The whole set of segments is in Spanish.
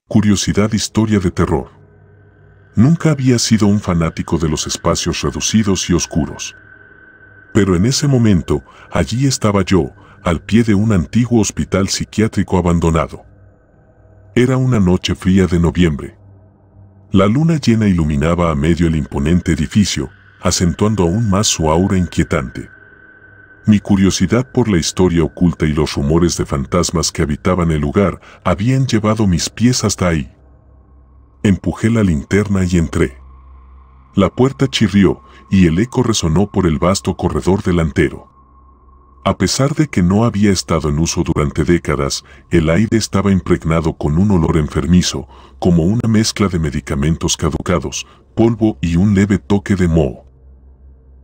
Curiosidad, historia de terror. Nunca había sido un fanático de los espacios reducidos y oscuros. Pero en ese momento, allí estaba yo, al pie de un antiguo hospital psiquiátrico abandonado. Era una noche fría de noviembre. La luna llena iluminaba a medio el imponente edificio, acentuando aún más su aura inquietante. Mi curiosidad por la historia oculta y los rumores de fantasmas que habitaban el lugar habían llevado mis pies hasta ahí. Empujé la linterna y entré. La puerta chirrió y el eco resonó por el vasto corredor delantero. A pesar de que no había estado en uso durante décadas, el aire estaba impregnado con un olor enfermizo, como una mezcla de medicamentos caducados, polvo y un leve toque de moho.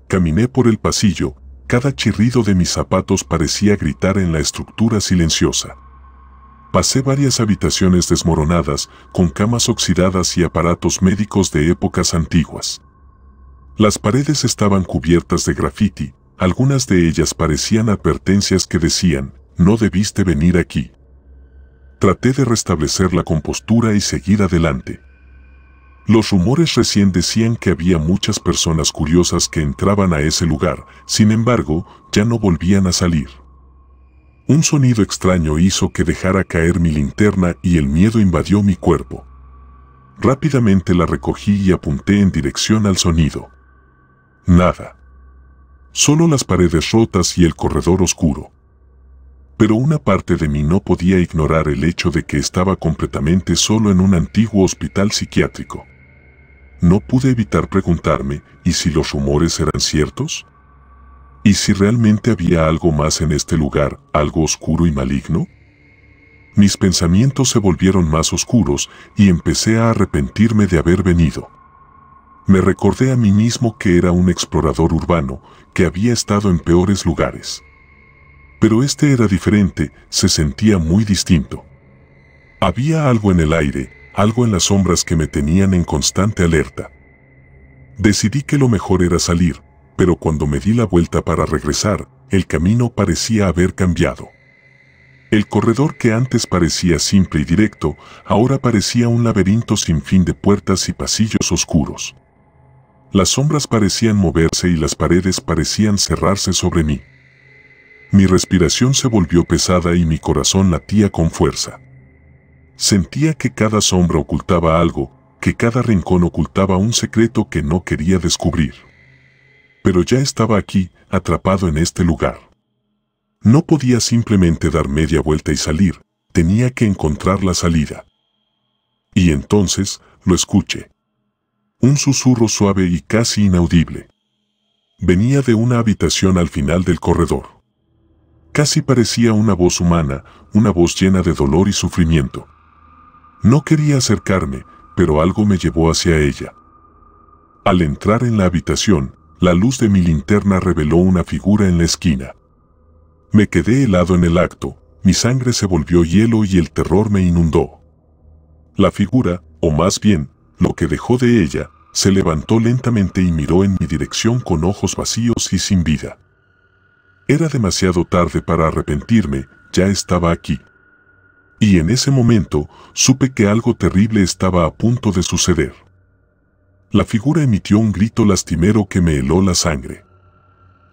Caminé por el pasillo. Cada chirrido de mis zapatos parecía gritar en la estructura silenciosa. Pasé varias habitaciones desmoronadas, con camas oxidadas y aparatos médicos de épocas antiguas. Las paredes estaban cubiertas de grafiti, algunas de ellas parecían advertencias que decían, no debiste venir aquí. Traté de restablecer la compostura y seguir adelante. Los rumores recién decían que había muchas personas curiosas que entraban a ese lugar, sin embargo, ya no volvían a salir. Un sonido extraño hizo que dejara caer mi linterna y el miedo invadió mi cuerpo. Rápidamente la recogí y apunté en dirección al sonido. Nada. Solo las paredes rotas y el corredor oscuro. Pero una parte de mí no podía ignorar el hecho de que estaba completamente solo en un antiguo hospital psiquiátrico. No pude evitar preguntarme, ¿y si los rumores eran ciertos? ¿Y si realmente había algo más en este lugar, algo oscuro y maligno? Mis pensamientos se volvieron más oscuros y empecé a arrepentirme de haber venido. Me recordé a mí mismo que era un explorador urbano, que había estado en peores lugares. Pero este era diferente, se sentía muy distinto. Había algo en el aire, algo en las sombras que me tenían en constante alerta. Decidí que lo mejor era salir, pero cuando me di la vuelta para regresar, el camino parecía haber cambiado. El corredor que antes parecía simple y directo, ahora parecía un laberinto sin fin de puertas y pasillos oscuros. Las sombras parecían moverse y las paredes parecían cerrarse sobre mí. Mi respiración se volvió pesada y mi corazón latía con fuerza. Sentía que cada sombra ocultaba algo, que cada rincón ocultaba un secreto que no quería descubrir. Pero ya estaba aquí, atrapado en este lugar. No podía simplemente dar media vuelta y salir, tenía que encontrar la salida. Y entonces, lo escuché. Un susurro suave y casi inaudible. Venía de una habitación al final del corredor. Casi parecía una voz humana, una voz llena de dolor y sufrimiento. No quería acercarme, pero algo me llevó hacia ella. Al entrar en la habitación, la luz de mi linterna reveló una figura en la esquina. Me quedé helado en el acto, mi sangre se volvió hielo y el terror me inundó. La figura, o más bien, lo que dejó de ella, se levantó lentamente y miró en mi dirección con ojos vacíos y sin vida. Era demasiado tarde para arrepentirme, ya estaba aquí. Y en ese momento, supe que algo terrible estaba a punto de suceder. La figura emitió un grito lastimero que me heló la sangre.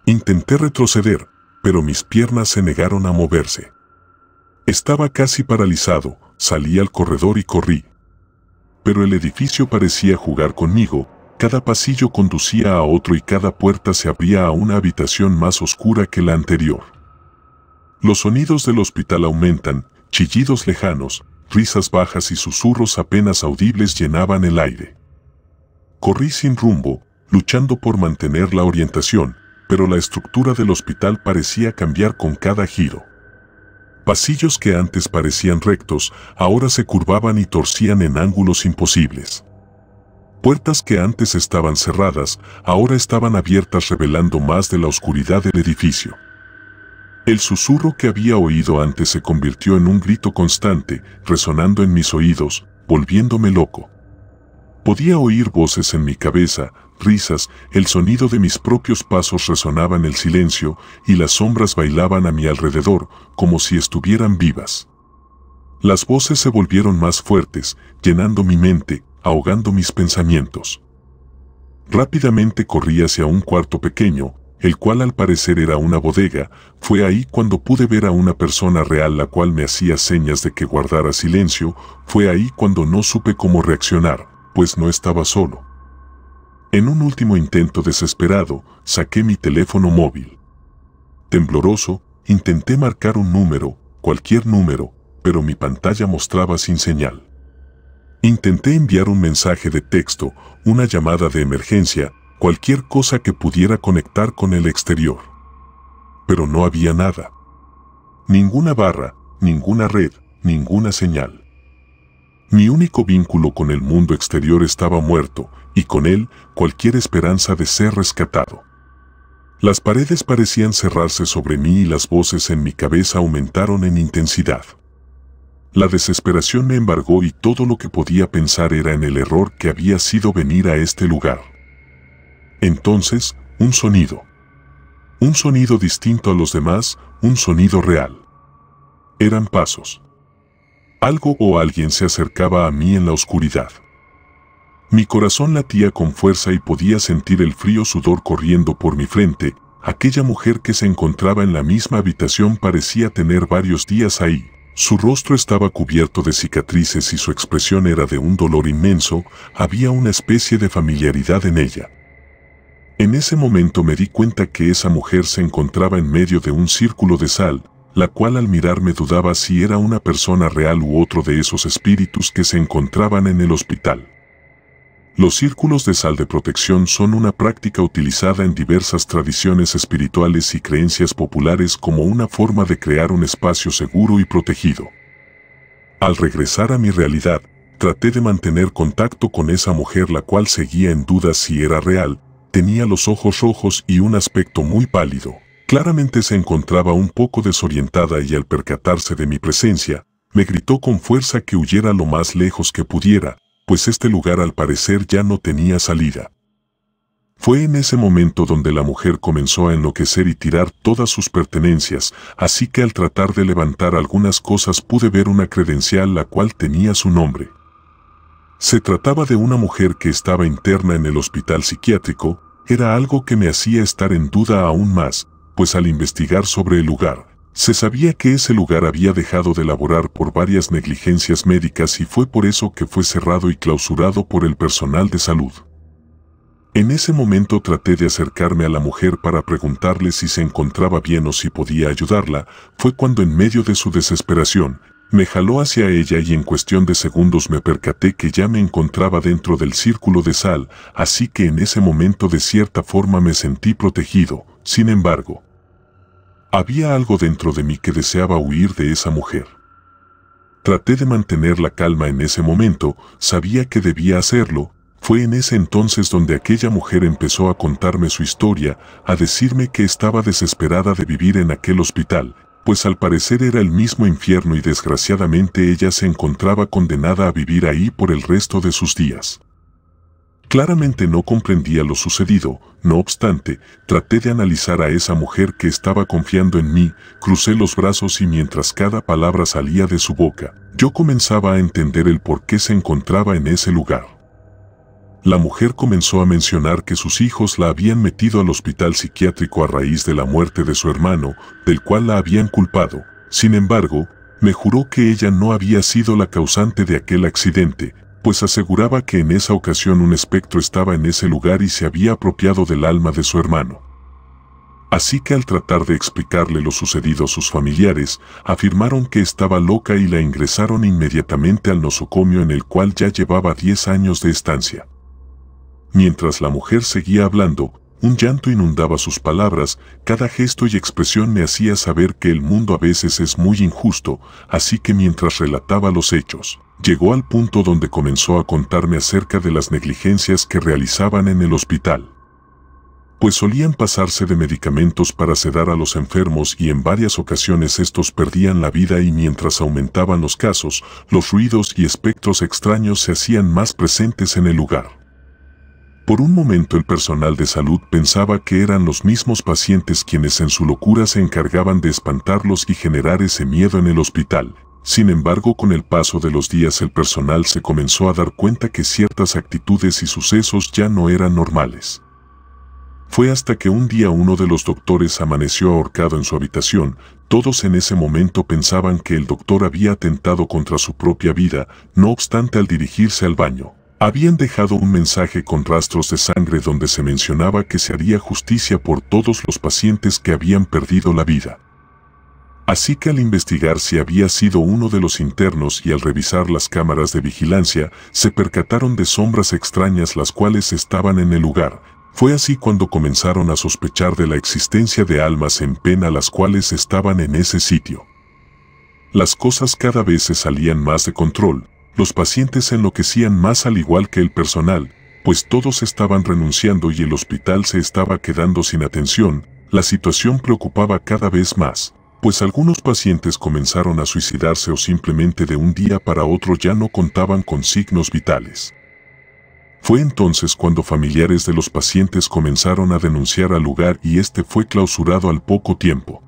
Intenté retroceder, pero mis piernas se negaron a moverse. Estaba casi paralizado, salí al corredor y corrí. Pero el edificio parecía jugar conmigo, cada pasillo conducía a otro y cada puerta se abría a una habitación más oscura que la anterior. Los sonidos del hospital aumentan, chillidos lejanos, risas bajas y susurros apenas audibles llenaban el aire. Corrí sin rumbo, luchando por mantener la orientación, pero la estructura del hospital parecía cambiar con cada giro. Pasillos que antes parecían rectos, ahora se curvaban y torcían en ángulos imposibles. Puertas que antes estaban cerradas, ahora estaban abiertas revelando más de la oscuridad del edificio. El susurro que había oído antes se convirtió en un grito constante, resonando en mis oídos, volviéndome loco. Podía oír voces en mi cabeza, risas, el sonido de mis propios pasos resonaba en el silencio y las sombras bailaban a mi alrededor como si estuvieran vivas. Las voces se volvieron más fuertes, llenando mi mente, ahogando mis pensamientos. Rápidamente corrí hacia un cuarto pequeño, el cual al parecer era una bodega. Fue ahí cuando pude ver a una persona real la cual me hacía señas de que guardara silencio. Fue ahí cuando no supe cómo reaccionar, pues no estaba solo. En un último intento desesperado, saqué mi teléfono móvil. Tembloroso, intenté marcar un número, cualquier número, pero mi pantalla mostraba sin señal. Intenté enviar un mensaje de texto, una llamada de emergencia, cualquier cosa que pudiera conectar con el exterior. Pero no había nada. Ninguna barra, ninguna red, ninguna señal. Mi único vínculo con el mundo exterior estaba muerto, y con él cualquier esperanza de ser rescatado. Las paredes parecían cerrarse sobre mí y las voces en mi cabeza aumentaron en intensidad. La desesperación me embargó y todo lo que podía pensar era en el error que había sido venir a este lugar. Entonces, un sonido. Un sonido distinto a los demás, un sonido real. Eran pasos. Algo o alguien se acercaba a mí en la oscuridad. Mi corazón latía con fuerza y podía sentir el frío sudor corriendo por mi frente. Aquella mujer que se encontraba en la misma habitación parecía tener varios días ahí. Su rostro estaba cubierto de cicatrices y su expresión era de un dolor inmenso. Había una especie de familiaridad en ella. En ese momento me di cuenta que esa mujer se encontraba en medio de un círculo de sal, la cual al mirarme dudaba si era una persona real u otro de esos espíritus que se encontraban en el hospital. Los círculos de sal de protección son una práctica utilizada en diversas tradiciones espirituales y creencias populares como una forma de crear un espacio seguro y protegido. Al regresar a mi realidad, traté de mantener contacto con esa mujer la cual seguía en duda si era real. Tenía los ojos rojos y un aspecto muy pálido. Claramente se encontraba un poco desorientada y al percatarse de mi presencia, me gritó con fuerza que huyera lo más lejos que pudiera, pues este lugar al parecer ya no tenía salida. Fue en ese momento donde la mujer comenzó a enloquecer y tirar todas sus pertenencias, así que al tratar de levantar algunas cosas pude ver una credencial la cual tenía su nombre. Se trataba de una mujer que estaba interna en el hospital psiquiátrico. Era algo que me hacía estar en duda aún más, pues al investigar sobre el lugar, se sabía que ese lugar había dejado de laborar por varias negligencias médicas y fue por eso que fue cerrado y clausurado por el personal de salud. En ese momento traté de acercarme a la mujer para preguntarle si se encontraba bien o si podía ayudarla. Fue cuando en medio de su desesperación, me jaló hacia ella y en cuestión de segundos me percaté que ya me encontraba dentro del círculo de sal, así que en ese momento de cierta forma me sentí protegido. Sin embargo, había algo dentro de mí que deseaba huir de esa mujer. Traté de mantener la calma en ese momento, sabía que debía hacerlo. Fue en ese entonces donde aquella mujer empezó a contarme su historia, a decirme que estaba desesperada de vivir en aquel hospital, pues al parecer era el mismo infierno y desgraciadamente ella se encontraba condenada a vivir ahí por el resto de sus días. Claramente no comprendía lo sucedido, no obstante, traté de analizar a esa mujer que estaba confiando en mí, crucé los brazos y mientras cada palabra salía de su boca, yo comenzaba a entender el por qué se encontraba en ese lugar. La mujer comenzó a mencionar que sus hijos la habían metido al hospital psiquiátrico a raíz de la muerte de su hermano, del cual la habían culpado. Sin embargo, me juró que ella no había sido la causante de aquel accidente, pues aseguraba que en esa ocasión un espectro estaba en ese lugar y se había apropiado del alma de su hermano. Así que al tratar de explicarle lo sucedido a sus familiares, afirmaron que estaba loca y la ingresaron inmediatamente al nosocomio en el cual ya llevaba 10 años de estancia. Mientras la mujer seguía hablando, un llanto inundaba sus palabras, cada gesto y expresión me hacía saber que el mundo a veces es muy injusto, así que mientras relataba los hechos, llegó al punto donde comenzó a contarme acerca de las negligencias que realizaban en el hospital. Pues solían pasarse de medicamentos para sedar a los enfermos y en varias ocasiones estos perdían la vida y mientras aumentaban los casos, los ruidos y espectros extraños se hacían más presentes en el lugar. Por un momento el personal de salud pensaba que eran los mismos pacientes quienes en su locura se encargaban de espantarlos y generar ese miedo en el hospital. Sin embargo, con el paso de los días el personal se comenzó a dar cuenta que ciertas actitudes y sucesos ya no eran normales. Fue hasta que un día uno de los doctores amaneció ahorcado en su habitación. Todos en ese momento pensaban que el doctor había atentado contra su propia vida. No obstante, al dirigirse al baño, habían dejado un mensaje con rastros de sangre donde se mencionaba que se haría justicia por todos los pacientes que habían perdido la vida. Así que al investigar si había sido uno de los internos y al revisar las cámaras de vigilancia, se percataron de sombras extrañas las cuales estaban en el lugar. Fue así cuando comenzaron a sospechar de la existencia de almas en pena las cuales estaban en ese sitio. Las cosas cada vez se salían más de control, los pacientes enloquecían más al igual que el personal, pues todos estaban renunciando y el hospital se estaba quedando sin atención. La situación preocupaba cada vez más, pues algunos pacientes comenzaron a suicidarse o simplemente de un día para otro ya no contaban con signos vitales. Fue entonces cuando familiares de los pacientes comenzaron a denunciar al lugar y este fue clausurado al poco tiempo.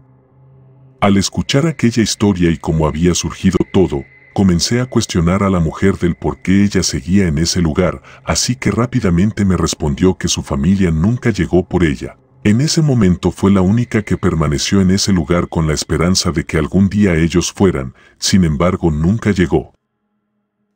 Al escuchar aquella historia y cómo había surgido todo, comencé a cuestionar a la mujer del por qué ella seguía en ese lugar, así que rápidamente me respondió que su familia nunca llegó por ella. En ese momento fue la única que permaneció en ese lugar con la esperanza de que algún día ellos fueran, sin embargo nunca llegó.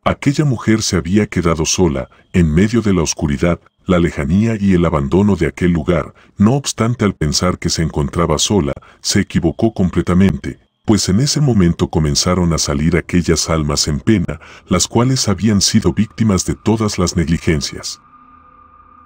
Aquella mujer se había quedado sola, en medio de la oscuridad, la lejanía y el abandono de aquel lugar. No obstante, al pensar que se encontraba sola, se equivocó completamente, pues en ese momento comenzaron a salir aquellas almas en pena, las cuales habían sido víctimas de todas las negligencias.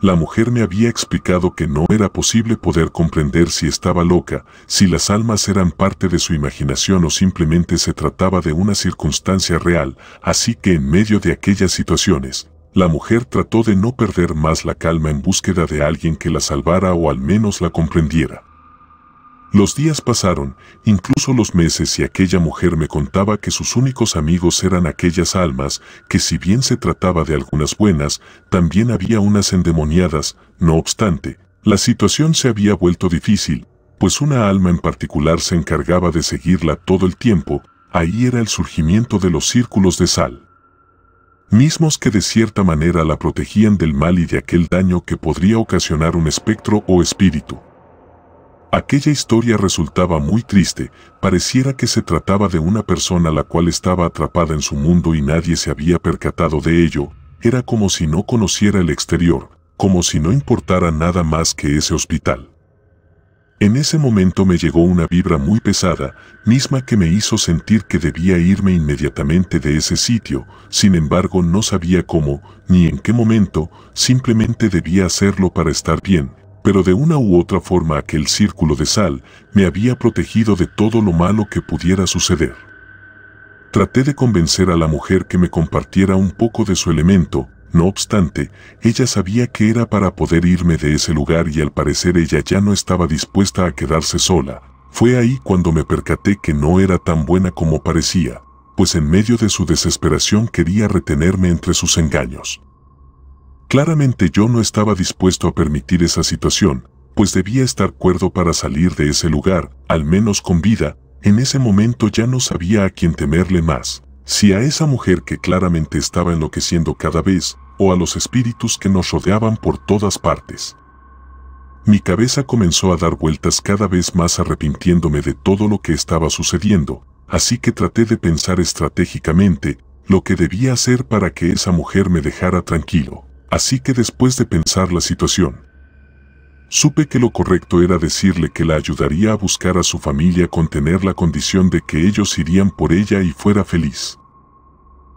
La mujer me había explicado que no era posible poder comprender si estaba loca, si las almas eran parte de su imaginación o simplemente se trataba de una circunstancia real, así que en medio de aquellas situaciones, la mujer trató de no perder más la calma en búsqueda de alguien que la salvara o al menos la comprendiera. Los días pasaron, incluso los meses, y aquella mujer me contaba que sus únicos amigos eran aquellas almas, que si bien se trataba de algunas buenas, también había unas endemoniadas. No obstante, la situación se había vuelto difícil, pues una alma en particular se encargaba de seguirla todo el tiempo. Ahí era el surgimiento de los círculos de sal, mismos que de cierta manera la protegían del mal y de aquel daño que podría ocasionar un espectro o espíritu. Aquella historia resultaba muy triste, pareciera que se trataba de una persona la cual estaba atrapada en su mundo y nadie se había percatado de ello. Era como si no conociera el exterior, como si no importara nada más que ese hospital. En ese momento me llegó una vibra muy pesada, misma que me hizo sentir que debía irme inmediatamente de ese sitio. Sin embargo, no sabía cómo, ni en qué momento, simplemente debía hacerlo para estar bien. Pero de una u otra forma aquel círculo de sal me había protegido de todo lo malo que pudiera suceder. Traté de convencer a la mujer que me compartiera un poco de su elemento. No obstante, ella sabía que era para poder irme de ese lugar y al parecer ella ya no estaba dispuesta a quedarse sola. Fue ahí cuando me percaté que no era tan buena como parecía, pues en medio de su desesperación quería retenerme entre sus engaños. Claramente yo no estaba dispuesto a permitir esa situación, pues debía estar cuerdo para salir de ese lugar, al menos con vida. En ese momento ya no sabía a quién temerle más, si a esa mujer que claramente estaba enloqueciendo cada vez, o a los espíritus que nos rodeaban por todas partes. Mi cabeza comenzó a dar vueltas cada vez más arrepintiéndome de todo lo que estaba sucediendo, así que traté de pensar estratégicamente lo que debía hacer para que esa mujer me dejara tranquilo. Así que después de pensar la situación, supe que lo correcto era decirle que la ayudaría a buscar a su familia con tener la condición de que ellos irían por ella y fuera feliz.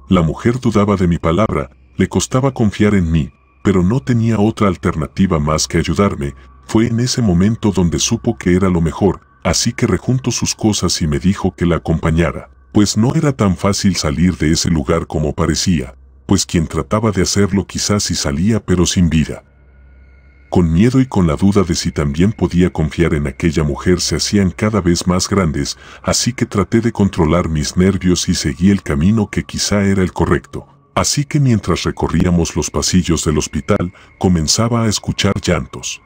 La mujer dudaba de mi palabra, le costaba confiar en mí, pero no tenía otra alternativa más que ayudarme. Fue en ese momento donde supo que era lo mejor, así que rejuntó sus cosas y me dijo que la acompañara, pues no era tan fácil salir de ese lugar como parecía, pues quien trataba de hacerlo quizás sí salía pero sin vida. Con miedo y con la duda de si también podía confiar en aquella mujer se hacían cada vez más grandes, así que traté de controlar mis nervios y seguí el camino que quizá era el correcto. Así que mientras recorríamos los pasillos del hospital, comenzaba a escuchar llantos,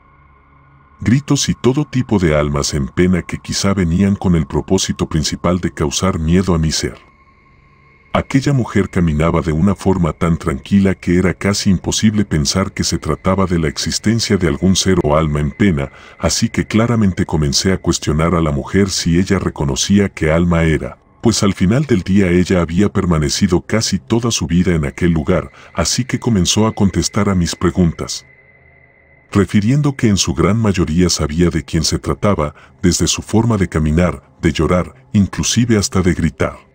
gritos y todo tipo de almas en pena que quizá venían con el propósito principal de causar miedo a mi ser. Aquella mujer caminaba de una forma tan tranquila que era casi imposible pensar que se trataba de la existencia de algún ser o alma en pena, así que claramente comencé a cuestionar a la mujer si ella reconocía qué alma era, pues al final del día ella había permanecido casi toda su vida en aquel lugar, así que comenzó a contestar a mis preguntas, refiriendo que en su gran mayoría sabía de quién se trataba, desde su forma de caminar, de llorar, inclusive hasta de gritar.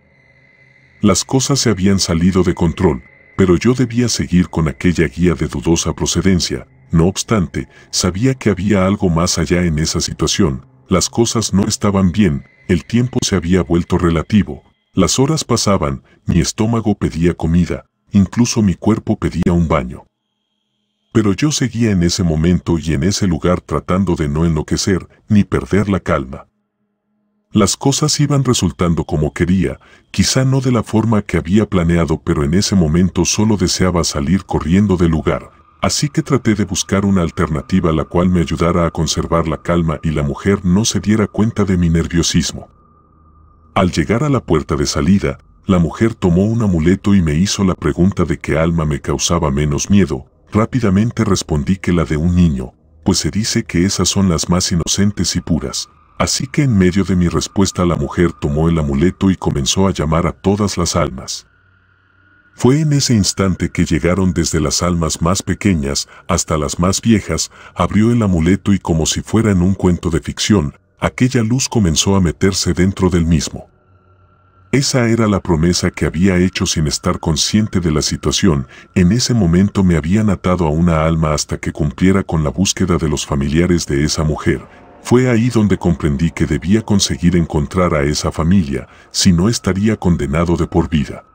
Las cosas se habían salido de control, pero yo debía seguir con aquella guía de dudosa procedencia. No obstante, sabía que había algo más allá en esa situación. Las cosas no estaban bien, el tiempo se había vuelto relativo. Las horas pasaban, mi estómago pedía comida, incluso mi cuerpo pedía un baño. Pero yo seguía en ese momento y en ese lugar tratando de no enloquecer, ni perder la calma. Las cosas iban resultando como quería, quizá no de la forma que había planeado, pero en ese momento solo deseaba salir corriendo del lugar, así que traté de buscar una alternativa la cual me ayudara a conservar la calma y la mujer no se diera cuenta de mi nerviosismo. Al llegar a la puerta de salida, la mujer tomó un amuleto y me hizo la pregunta de qué alma me causaba menos miedo. Rápidamente respondí que la de un niño, pues se dice que esas son las más inocentes y puras. Así que en medio de mi respuesta la mujer tomó el amuleto y comenzó a llamar a todas las almas. Fue en ese instante que llegaron desde las almas más pequeñas hasta las más viejas, abrió el amuleto y como si fuera en un cuento de ficción, aquella luz comenzó a meterse dentro del mismo. Esa era la promesa que había hecho sin estar consciente de la situación. En ese momento me habían atado a una alma hasta que cumpliera con la búsqueda de los familiares de esa mujer. Fue ahí donde comprendí que debía conseguir encontrar a esa familia, si no estaría condenado de por vida.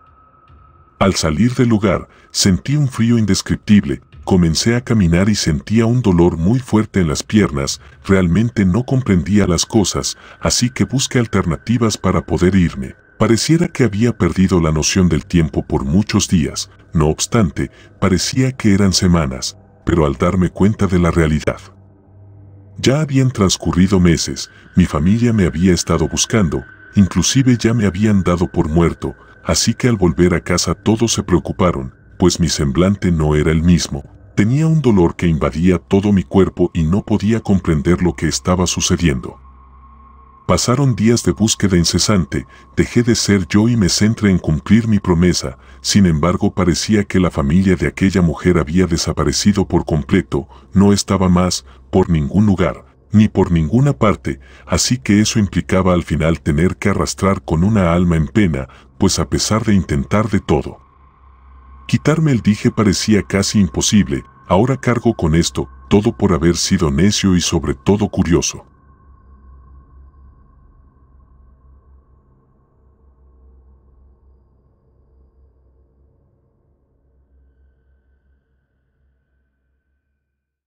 Al salir del lugar, sentí un frío indescriptible, comencé a caminar y sentía un dolor muy fuerte en las piernas, realmente no comprendía las cosas, así que busqué alternativas para poder irme. Pareciera que había perdido la noción del tiempo por muchos días, no obstante, parecía que eran semanas, pero al darme cuenta de la realidad. Ya habían transcurrido meses, mi familia me había estado buscando, inclusive ya me habían dado por muerto, así que al volver a casa todos se preocuparon, pues mi semblante no era el mismo. Tenía un dolor que invadía todo mi cuerpo y no podía comprender lo que estaba sucediendo. Pasaron días de búsqueda incesante, dejé de ser yo y me centré en cumplir mi promesa. Sin embargo, parecía que la familia de aquella mujer había desaparecido por completo, no estaba más por ningún lugar, ni por ninguna parte, así que eso implicaba al final tener que arrastrar con una alma en pena, pues a pesar de intentar de todo, quitarme el dije parecía casi imposible. Ahora cargo con esto, todo por haber sido necio y sobre todo curioso.